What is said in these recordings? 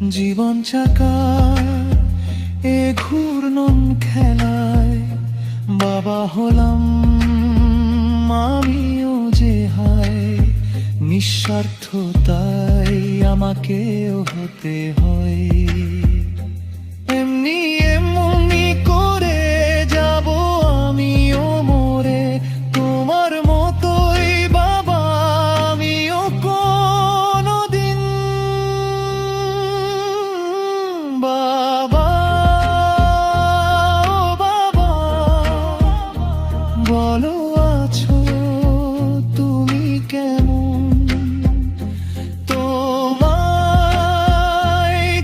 জীবন চাকার এ ঘূর্ণন খেলায় বাবা হলাম আমিও যে হায়। নিঃস্বার্থতাই আমাকেও হতে হয়। এমনি এমনি করে যাব আমিও মরে, তোমার মতোই বাবা আমিও কোনদিন। বাবা ও বাবা, বলো আছো তুমি কেমন? তোমায়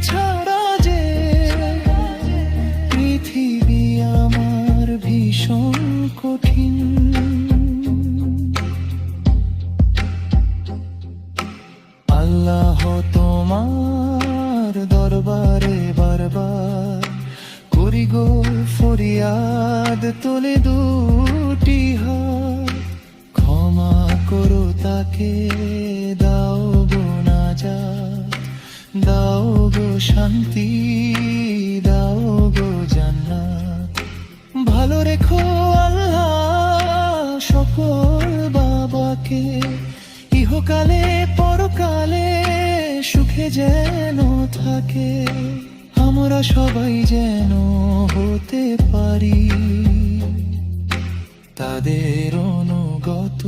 ছাড়া যে পৃথিবী আমার ভীষণ কঠিন। আল্লাহ তোমার দরবারে বারবার করি গো ফরিয়াদ, তোলে দুটি হাত। ক্ষমা করো তাকে, দাও গো নাজাত, দাও গো শান্তি, দাও গো জান্নাত। ভালো রেখো আল্লাহ সকল বাবাকে, ইহকালে পরকালে সুখে যেন থাকে। আমরা সবাই যেন হতে পারি তাদের অনুগত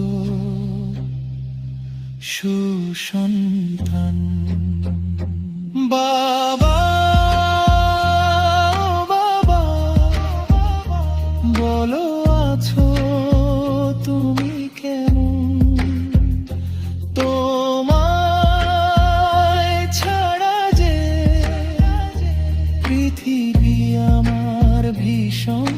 সুসন্তান। বাবা ও বাবা, বলো আছো তুমি কেমন? তোমায় ছাড়া যে পৃথিবী আমার ভীষণ